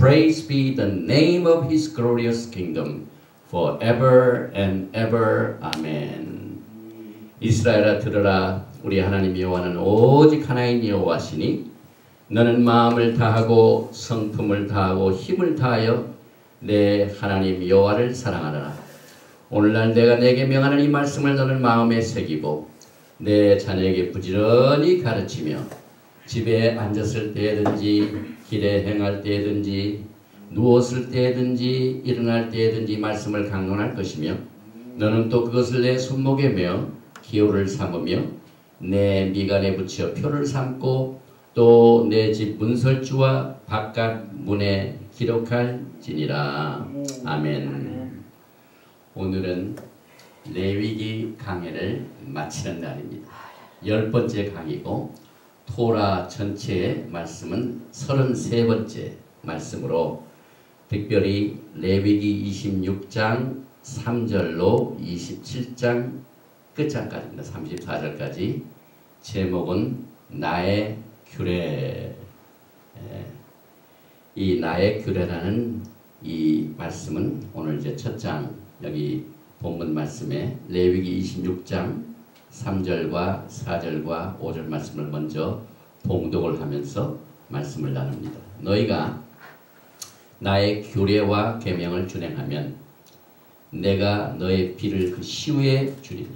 Praise be the name of His glorious kingdom forever and ever. 아멘. 이스라엘아 들으라. 우리 하나님 여호와는 오직 하나인 여호와시니 너는 마음을 다하고 성품을 다하고 힘을 다하여 내 하나님 여호와를 사랑하라. 오늘날 내가 내게 명하는 이 말씀을 너는 마음에 새기고 내 자녀에게 부지런히 가르치며 집에 앉았을 때든지 길에 행할 때든지 누웠을 때든지 일어날 때든지 말씀을 강론할 것이며 너는 또 그것을 내 손목에 메어 기호를 삼으며 내 미간에 붙여 표를 삼고 또 내 집 문설주와 바깥 문에 기록할지니라. 아멘. 오늘은 레위기 강해를 마치는 날입니다. 10번째 강이고 토라 전체의 말씀은 33번째 말씀으로 특별히 레위기 26장 3절로 27장 끝장까지입니다. 34절까지 제목은 나의 규례. 이 나의 규례라는 이 말씀은 오늘 이제 첫 장 여기 본문 말씀에 레위기 26장 3절과 4절과 5절 말씀을 먼저 봉독을 하면서 말씀을 나눕니다. 너희가 나의 규례와 계명을 준행하면 내가 너의 비를 그 시후에 주리니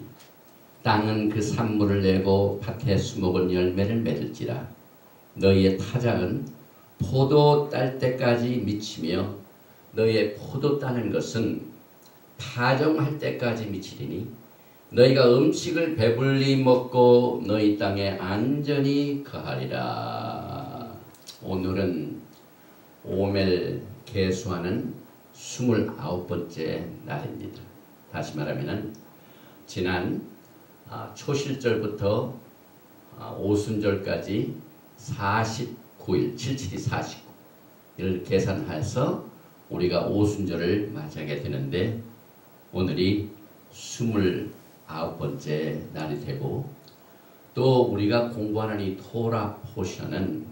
땅은 그 산물을 내고 밭에 수목은 열매를 맺을지라. 너희의 타작은 포도 딸 때까지 미치며 너희의 포도 따는 것은 파종할 때까지 미치리니 너희가 음식을 배불리 먹고 너희 땅에 안전히 거하리라. 오늘은 오멜 계수하는 29번째 날입니다. 다시 말하면 지난 초실절부터 오순절까지 49일, 77이 49일 계산해서 우리가 오순절을 맞이하게 되는데 오늘이 29번째 날이 되고 또 우리가 공부하는 이 토라 포션은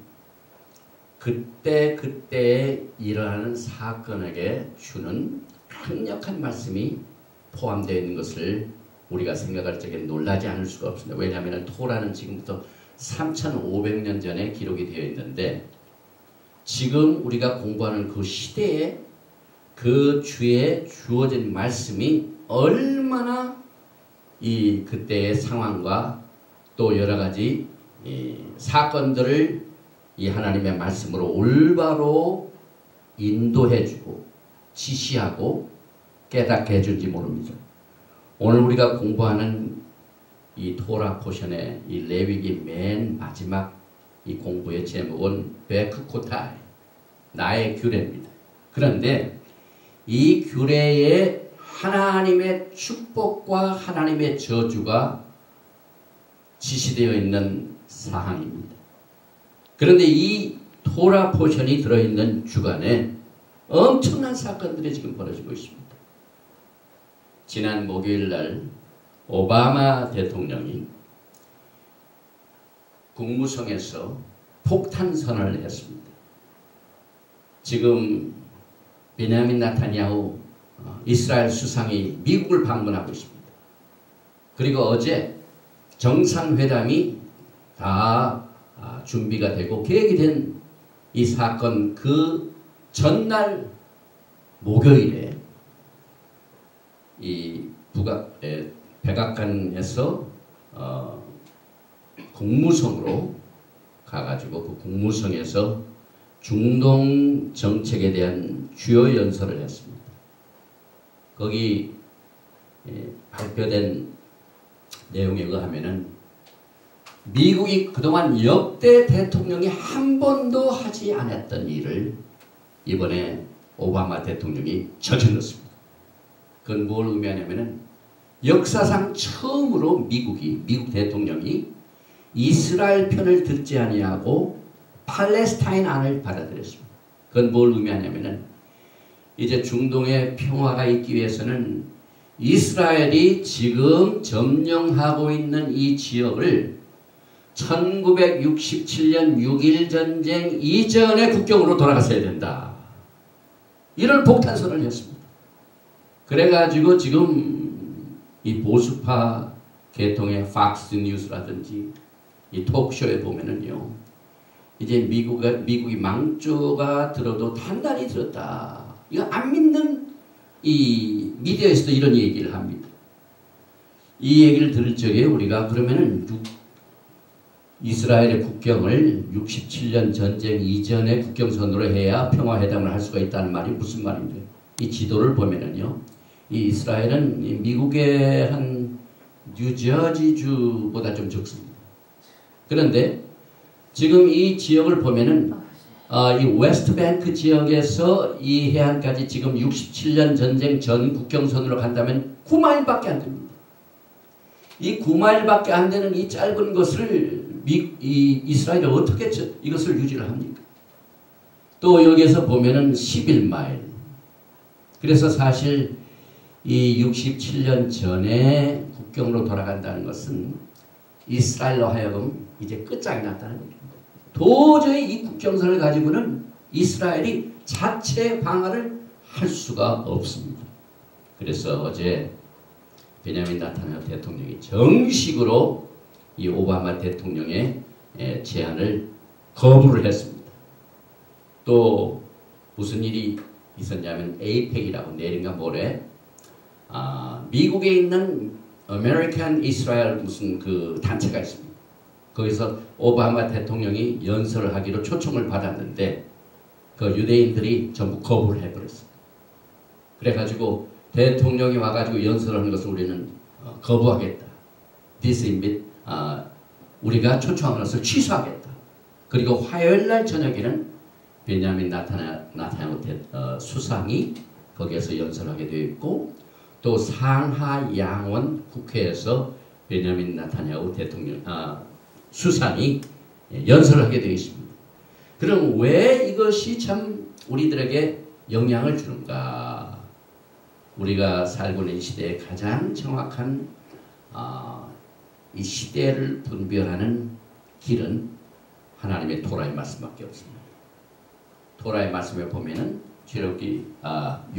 그때그때에 일어나는 사건에게 주는 강력한 말씀이 포함되어 있는 것을 우리가 생각할 적에 놀라지 않을 수가 없습니다. 왜냐하면 토라는 지금부터 3500년 전에 기록이 되어 있는데 지금 우리가 공부하는 그 시대에 그 주에 주어진 말씀이 얼마나 이 그때의 상황과 또 여러 가지 사건들을 이 하나님의 말씀으로 올바로 인도해주고 지시하고 깨닫게 해줄지 모릅니다. 오늘 우리가 공부하는 이 토라 포션의 이 레위기 맨 마지막 이 공부의 제목은 베크코타이, 나의 규례입니다. 그런데 이 규례에 하나님의 축복과 하나님의 저주가 지시되어 있는 사항입니다. 그런데 이 토라 포션이 들어있는 주간에 엄청난 사건들이 지금 벌어지고 있습니다. 지난 목요일 날 오바마 대통령이 국무성에서 폭탄 선언을 했습니다. 지금 베냐민 네타냐후 이스라엘 수상이 미국을 방문하고 있습니다. 그리고 어제 정상회담이 다 준비가 되고 계획이 된 이 사건 그 전날 목요일에 이 백악관에서 국무성으로 가가지고 그 국무성에서 중동 정책에 대한 주요 연설을 했습니다. 거기 발표된 내용에 의하면은 미국이 그동안 역대 대통령이 한 번도 하지 않았던 일을 이번에 오바마 대통령이 저질렀습니다. 그건 뭘 의미하냐면은 역사상 처음으로 미국 대통령이 이스라엘 편을 듣지 아니하고 팔레스타인 안을 받아들였습니다. 그건 뭘 의미하냐면은 이제 중동의 평화가 있기 위해서는 이스라엘이 지금 점령하고 있는 이 지역을 1967년 6.1 전쟁 이전의 국경으로 돌아갔어야 된다. 이런 폭탄선을 했습니다. 그래가지고 지금 이 보수파 계통의 팍스 뉴스라든지 이 토크쇼에 보면은요, 이제 미국이 망조가 들어도 단단히 들었다. 이거 안 믿는 이 미디어에서도 이런 얘기를 합니다. 이 얘기를 들을 적에 우리가 그러면은 이스라엘의 국경을 67년 전쟁 이전의 국경선으로 해야 평화회담을 할 수가 있다는 말이 무슨 말인지, 이 지도를 보면은요, 이 이스라엘은 미국의 한 뉴저지주보다 좀 적습니다. 그런데 지금 이 지역을 보면은 이 웨스트뱅크 지역에서 이 해안까지 지금 67년 전쟁 전 국경선으로 간다면 9마일밖에 안 됩니다. 이 9마일밖에 안 되는 이 짧은 것을 이스라엘이 어떻게 이것을 유지를 합니까? 또 여기에서 보면은 11마일. 그래서 사실 이 67년 전에 국경으로 돌아간다는 것은 이스라엘로 하여금 이제 끝장이 났다는 거죠. 도저히 이 국경선을 가지고는 이스라엘이 자체 방어를 할 수가 없습니다. 그래서 어제 베냐민 네타냐후 대통령이 정식으로 이 오바마 대통령의 제안을 거부를 했습니다. 또 무슨 일이 있었냐면 에이펙이라고 내일인가 모레 미국에 있는 아메리칸 이스라엘 무슨 그 단체가 있습니다. 거기서 오바마 대통령이 연설을 하기로 초청을 받았는데 그 유대인들이 전부 거부를 해버렸어요. 그래가지고 대통령이 와가지고 연설을 하는 것을 우리는 거부하겠다. 우리가 초청한 것을 취소하겠다. 그리고 화요일날 저녁에는 베냐민 네타냐후 수상이 거기에서 연설하게 되어 있고, 또 상하 양원 국회에서 베냐민 네타냐후 대통령 수상이 연설을 하게 되어 있습니다. 그럼 왜 이것이 참 우리들에게 영향을 주는가? 우리가 살고 있는 시대에 가장 정확한 이 시대를 분별하는 길은 하나님의 토라의 말씀밖에 없습니다. 토라의 말씀에 보면은 출애굽기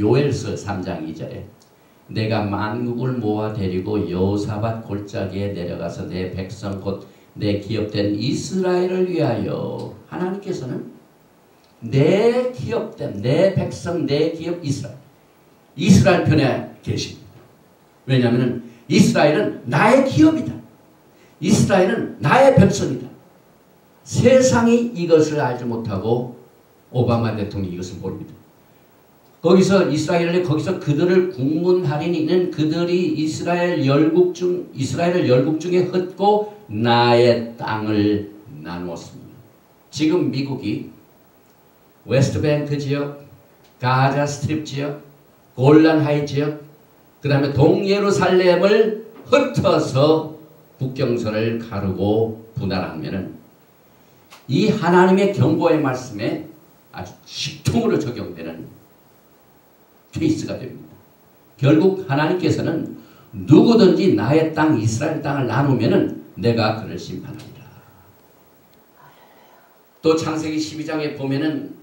요엘서 3장 2절에 내가 만국을 모아 데리고 여호사밧 골짜기에 내려가서 내 백성 곧 내 기업된 이스라엘을 위하여, 하나님께서는 내 기업된 내 백성 내 기업 이스라엘 편에 계십니다. 왜냐하면 이스라엘은 나의 기업이다. 이스라엘은 나의 백성이다. 세상이 이것을 알지 못하고 오바마 대통령이 이것을 모릅니다. 거기서 거기서 그들을 국문할인이는 그들이 이스라엘을 열국 중에 흩고 나의 땅을 나누었습니다. 지금 미국이 웨스트뱅크 지역, 가자 스트립 지역, 골란 하이 지역, 그 다음에 동예루살렘을 흩어서 국경선을 가르고 분할하면은 이 하나님의 경고의 말씀에 아주 식통으로 적용되는 케이스가 됩니다. 결국 하나님께서는 누구든지 나의 땅 이스라엘 땅을 나누면은 내가 그를 심판하리라. 또 창세기 12장에 보면은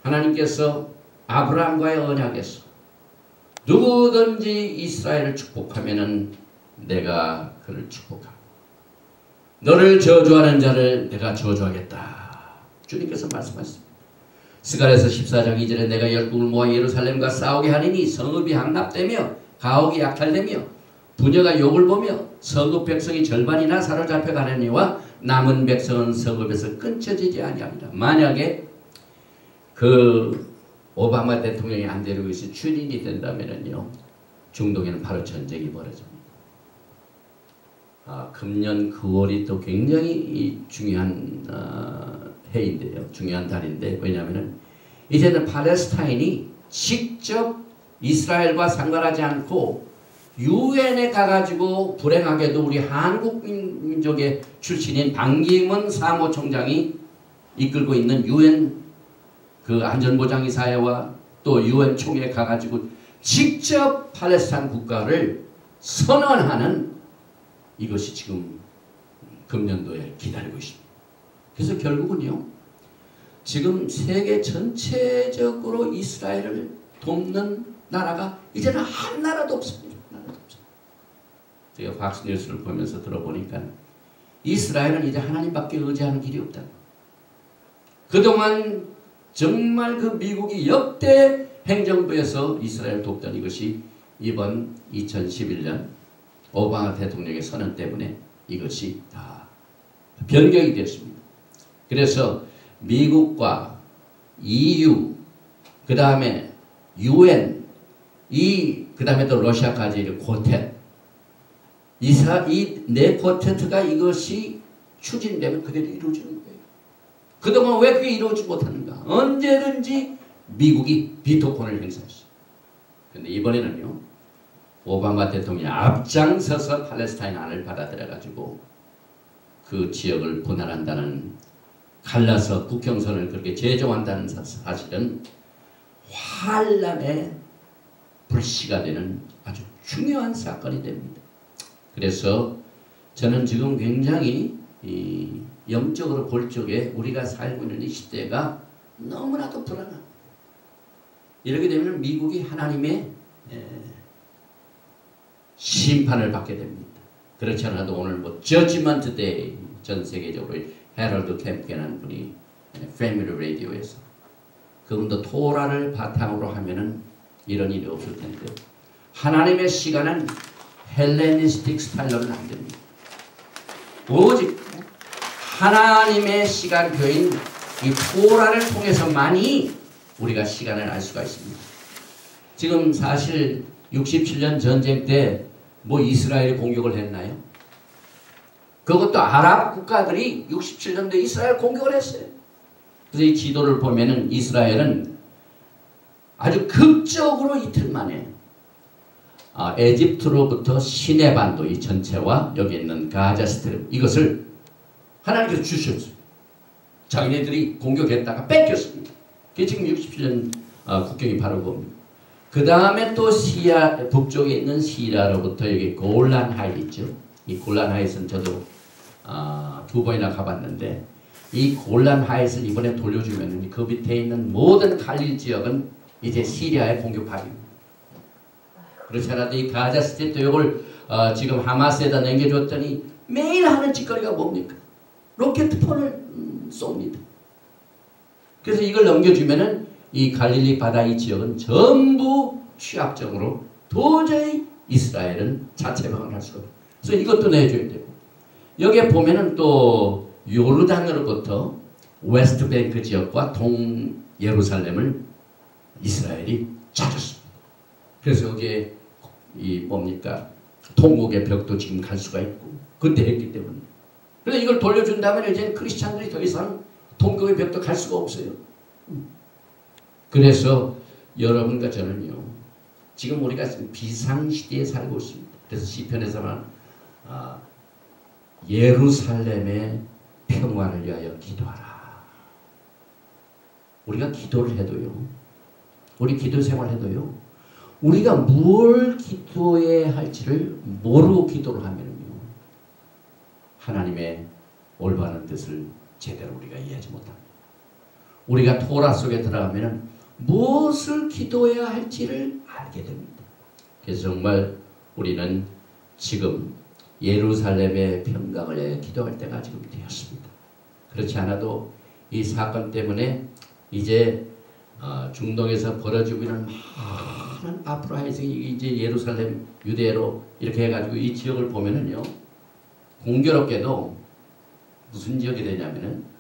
하나님께서 아브라함과의 언약에서 누구든지 이스라엘을 축복하면은 내가 그를 축복하고 너를 저주하는 자를 내가 저주하겠다. 주님께서 말씀하셨습니다. 스가랴서 14장 2절에 내가 열국을 모아 예루살렘과 싸우게 하리니 성읍이 함납되며 가옥이 약탈되며 부녀가 욕을 보며 성읍 백성이 절반이나 사로잡혀 가려니와 남은 백성은 성읍에서 끊쳐지지 아니하리라. 만약에 그 오바마 대통령이 안 되고 있어 출인이 된다면요, 중동에는 바로 전쟁이 벌어집니다. 금년 9월이 또 굉장히 중요한 해인데요. 중요한 달인데, 왜냐하면 이제는 팔레스타인이 직접 이스라엘과 상관하지 않고 유엔에 가가지고 불행하게도 우리 한국 민족의 출신인 반기문 사무총장이 이끌고 있는 유엔 그 안전보장이사회와 또 유엔 총회에 가가지고 직접 팔레스타인 국가를 선언하는 이것이 지금 금년도에 기다리고 있습니다. 그래서 결국은요, 지금 세계 전체적으로 이스라엘을 돕는 나라가 이제는 한 나라도 없습니다. 제가 팍스 뉴스를 보면서 들어보니까 이스라엘은 이제 하나님밖에 의지하는 길이 없다. 그동안 정말 그 미국이 역대 행정부에서 이스라엘 돕던 이것이 이번 2011년 오바마 대통령의 선언 때문에 이것이 다 변경이 됐습니다. 그래서 미국과 EU, 그 다음에 UN, 그 다음에 또 러시아까지 쿼텟, 이 네 쿼텟가 이것이 추진되면 그대로 이루어지는 거예요. 그동안 왜 그게 이루어지지 못하는가? 언제든지 미국이 비토권을 행사했어요. 그런데 이번에는요, 오바마 대통령이 앞장서서 팔레스타인 안을 받아들여가지고 그 지역을 분할한다는, 갈라서 국경선을 그렇게 제정한다는 사실은 환란의 불씨가 되는 아주 중요한 사건이 됩니다. 그래서 저는 지금 굉장히 영적으로 볼 적에 우리가 살고 있는 이 시대가 너무나도 불안합니다. 이렇게 되면 미국이 하나님의 심판을 받게 됩니다. 그렇지 않아도 오늘 뭐 저지먼트 데이 전 세계적으로 헤럴드 캠프라는 분이 패밀리 라디오에서 그분도 토라를 바탕으로 하면은 이런 일이 없을 텐데, 하나님의 시간은 헬레니스틱 스타일로는 안 됩니다. 오직 하나님의 시간표인 이 토라를 통해서만이 우리가 시간을 알 수가 있습니다. 지금 사실 67년 전쟁 때 뭐 이스라엘이 공격을 했나요? 그것도 아랍 국가들이 67년도에 이스라엘 공격을 했어요. 그래서 이 지도를 보면은 이스라엘은 아주 극적으로 이틀 만에 에집트로부터 시내반도 이 전체와 여기 있는 가자스트립 이것을 하나님께서 주셨어요. 자기네들이 공격했다가 뺏겼습니다. 그게 지금 67년 국경이 바로 그겁니다. 그 다음에 또 시리아 북쪽에 있는 시리아로부터 여기 골란 하이 있죠. 이 골란 하이트는 저도 2번이나 가봤는데, 이 골란 하이트를 이번에 돌려주면 그 밑에 있는 모든 갈릴 지역은 이제 시리아의 공격파입니다. 그렇지 않아도 이 가자 스트립도 이걸 지금 하마스에다 남겨줬더니 매일 하는 짓거리가 뭡니까? 로켓폰을 쏩니다. 그래서 이걸 넘겨주면은 이 갈릴리 바다 이 지역은 전부 취약적으로 도저히 이스라엘은 자체방을 할 수가 없어요. 그래서 이것도 내줘야 되고, 여기에 보면은 또 요르단으로부터 웨스트뱅크 지역과 동 예루살렘을 이스라엘이 찾았습니다. 그래서 여기에 이 뭡니까? 통곡의 벽도 지금 갈 수가 있고, 그때 했기 때문에. 그래서 이걸 돌려준다면 이제 크리스찬들이 더 이상 통곡의 벽도 갈 수가 없어요. 그래서 여러분과 저는요, 지금 우리가 비상시대에 살고 있습니다. 그래서 시편에서는 예루살렘의 평화를 위하여 기도하라. 우리가 기도를 해도요, 우리 기도 생활 해도요, 우리가 뭘 기도해야 할지를 모르고 기도를 하면요, 하나님의 올바른 뜻을 제대로 우리가 이해하지 못합니다. 우리가 토라 속에 들어가면 무엇을 기도해야 할지를 알게 됩니다. 그래서 정말 우리는 지금 예루살렘의 평강을 위해 기도할 때가 지금 되었습니다. 그렇지 않아도 이 사건 때문에 이제 중동에서 벌어지고 있는 많은 아프라이징이 이제 예루살렘 유대로 이렇게 해가지고 이 지역을 보면은요, 공교롭게도 무슨 지역이 되냐면은,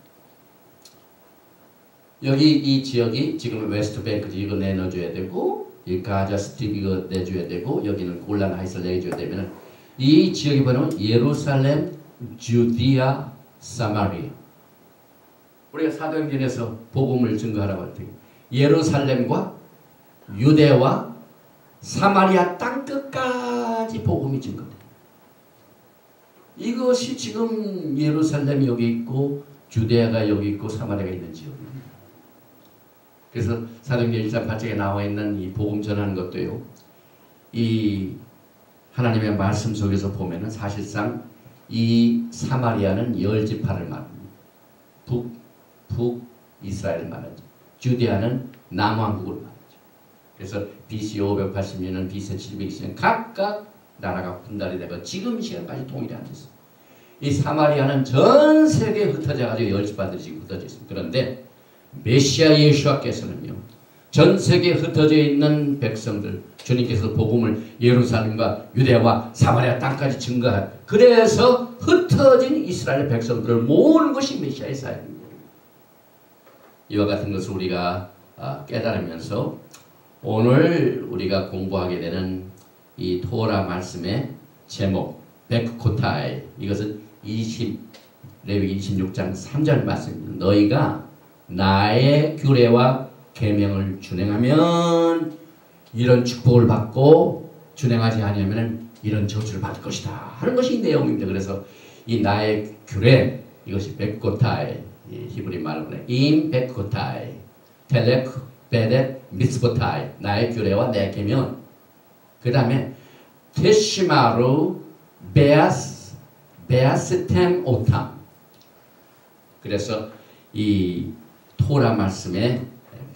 여기 이 지역이 지금 웨스트뱅크 이거 내놔줘야 되고, 이 가자 스트립 이거 내줘야 되고, 여기는 골란 하이트를 내줘야 되면은, 이 지역이 바로 예루살렘, 주디아, 사마리아. 우리가 사도행전에서 복음을 증거하라고 할 때 예루살렘과 유대와 사마리아 땅 끝까지 복음이 증거돼요. 이것이 지금 예루살렘이 여기 있고 주데아가 여기 있고 사마리아가 있는 지역입니다. 그래서 사도행전 1장 8절에 나와 있는 이 복음 전하는 것도요, 이 하나님의 말씀 속에서 보면은 사실상 이 사마리아는 열 지파를 말합니다. 북 이스라엘을 말하죠. 주데아는 남왕국을 말하죠. 그래서 BC 580년, BC 720년 각각 나라가 분단이 되고 지금 시간까지 통일이 안 됐어요. 이 사마리아는 전 세계에 흩어져 가지고 열집받들이 지금 흩어져 있습니다. 그런데 메시아 예수와께서는요, 전 세계에 흩어져 있는 백성들, 주님께서 복음을 예루살렘과 유대와 사마리아 땅까지 증거한, 그래서 흩어진 이스라엘 백성들을 모으는 것이 메시아의 사역입니다. 이와 같은 것을 우리가 깨달으면서 오늘 우리가 공부하게 되는 이 토라 말씀의 제목 베크코타이, 이것은 레위기 26장 3절 말씀입니다. 너희가 나의 규례와 계명을 준행하면 이런 축복을 받고 준행하지 아니하면 이런 저주를 받을 것이다 하는 것이 내용입니다. 그래서 이 나의 규례, 이것이 베크코타이, 히브리 말로 임 베크코타이, 텔레크 베데 미스보타이, 나의 규례와 내 계명. 그 다음에 테시마루 베아스템 오탐. 그래서 이 토라 말씀의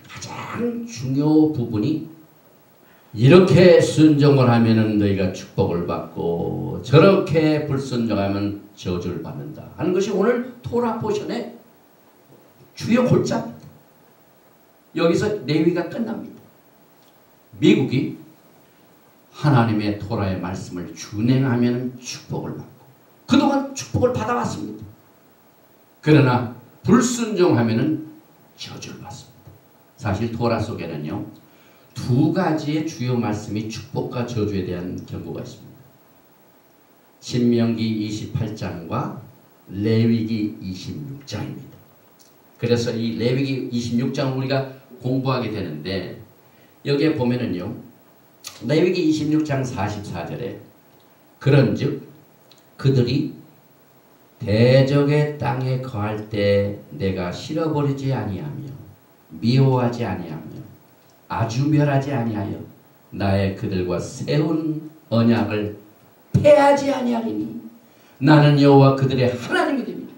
가장 중요 부분이 이렇게 순종을 하면은 너희가 축복을 받고 저렇게 불순종하면 저주를 받는다 하는 것이 오늘 토라 포션의 주요 골자입니다. 여기서 레위가 끝납니다. 미국이 하나님의 토라의 말씀을 준행하면 축복을 받고 그동안 축복을 받아왔습니다. 그러나 불순종하면 저주를 받습니다. 사실 토라 속에는요, 두 가지의 주요 말씀이 축복과 저주에 대한 경고가 있습니다. 신명기 28장과 레위기 26장입니다. 그래서 이 레위기 26장을 우리가 공부하게 되는데, 여기에 보면은요, 레위기 26장 44절에 그런즉 그들이 대적의 땅에 거할 때 내가 실어버리지 아니하며 미워하지 아니하며 아주 멸하지 아니하여 나의 그들과 세운 언약을 폐하지 아니하리니 나는 여호와 그들의 하나님이 됩니다.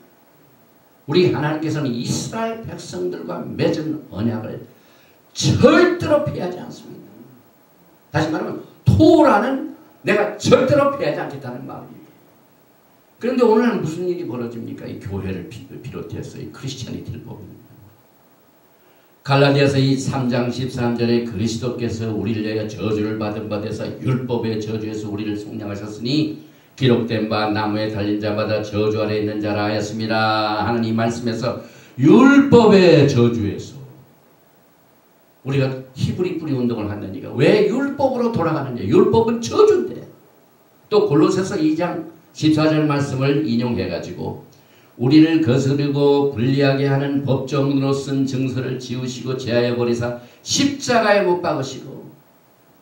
우리 하나님께서는 이스라엘 백성들과 맺은 언약을 절대로 폐하지 않습니다. 다시 말하면 토라는 내가 절대로 폐하지 않겠다는 마음입니다. 그런데 오늘은 무슨 일이 벌어집니까? 이 교회를 비롯해서 이 크리스찬이티를 보입니다. 갈라디아서 이 3장 13절에 그리스도께서 우리를 위하여 저주를 받은 바 되사 율법의 저주에서 우리를 속량하셨으니 기록된 바 나무에 달린 자마다 저주 아래 있는 자라 하였습니다 하는 이 말씀에서 율법의 저주에서 우리가 히브리 뿌리 운동을 한다니까 왜 율법으로 돌아가느냐? 율법은 저주인데. 또 골로새서 2장 14절 말씀을 인용해가지고 우리를 거스르고 불리하게 하는 법정으로 쓴 증서를 지우시고 제하여 버리사 십자가에 못 박으시고,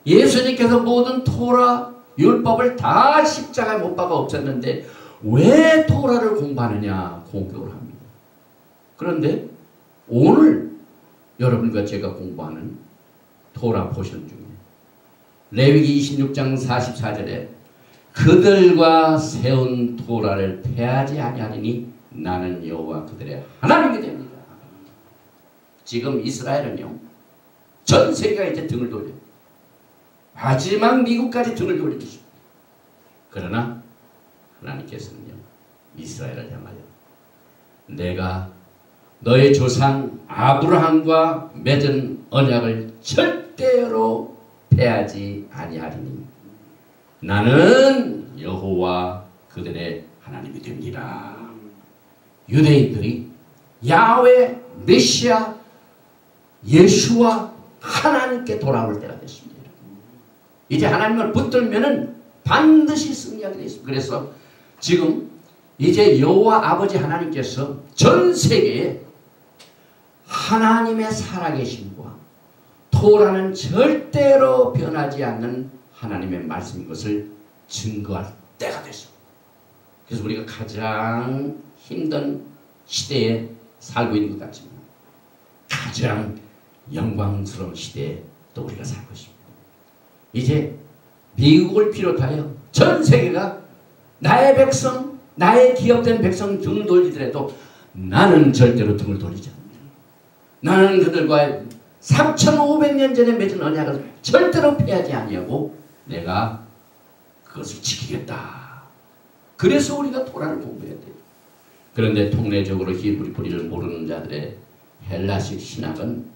예수님께서 모든 토라 율법을 다 십자가에 못 박아 없앴는데 왜 토라를 공부하느냐 공격을 합니다. 그런데 오늘 여러분과 제가 공부하는 토라 포션 중에 레위기 26장 44절에 그들과 세운 토라를 폐하지 아니하리니 나는 여호와 그들의 하나님이 됩니다. 지금 이스라엘은요, 전 세계가 이제 등을 돌려 마지막 미국까지 등을 돌리고 있습니다. 그러나 하나님께서는요, 이스라엘을 향하여 내가 너의 조상 아브라함과 맺은 언약을 절대로 폐하지 아니하리니 나는 여호와 그들의 하나님이 됩니다. 유대인들이 야훼 메시아 예수와 하나님께 돌아올 때가 됐습니다. 이제 하나님을 붙들면은 반드시 승리하게 되어 있습니다. 그래서 지금 이제 여호와 아버지 하나님께서 전 세계에 하나님의 살아계심과 토라는 절대로 변하지 않는 하나님의 말씀인 것을 증거할 때가 됐습니다. 그래서 우리가 가장 힘든 시대에 살고 있는 것 같지만 가장 영광스러운 시대에 또 우리가 살고 있습니다. 이제 미국을 비롯하여 전 세계가 나의 백성, 나의 기업된 백성 등을 돌리더라도 나는 절대로 등을 돌리지 않는다. 나는 그들과 3,500년 전에 맺은 언약을 절대로 폐하지 아니하고 내가 그것을 지키겠다. 그래서 우리가 토라를 공부해야 돼요. 그런데 통례적으로 히브리 뿌리를 모르는 자들의 헬라식 신학은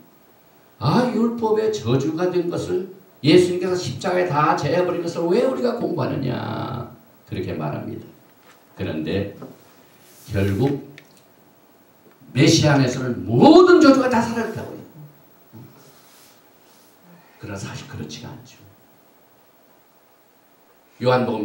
율법의 저주가 된 것을 예수님께서 십자가에 다 제해버린 것을 왜 우리가 공부하느냐 그렇게 말합니다. 그런데 결국 메시아 안에서는 모든 저주가 다 사라졌다고 해요. 그러나 사실 그렇지가 않죠. 요한복음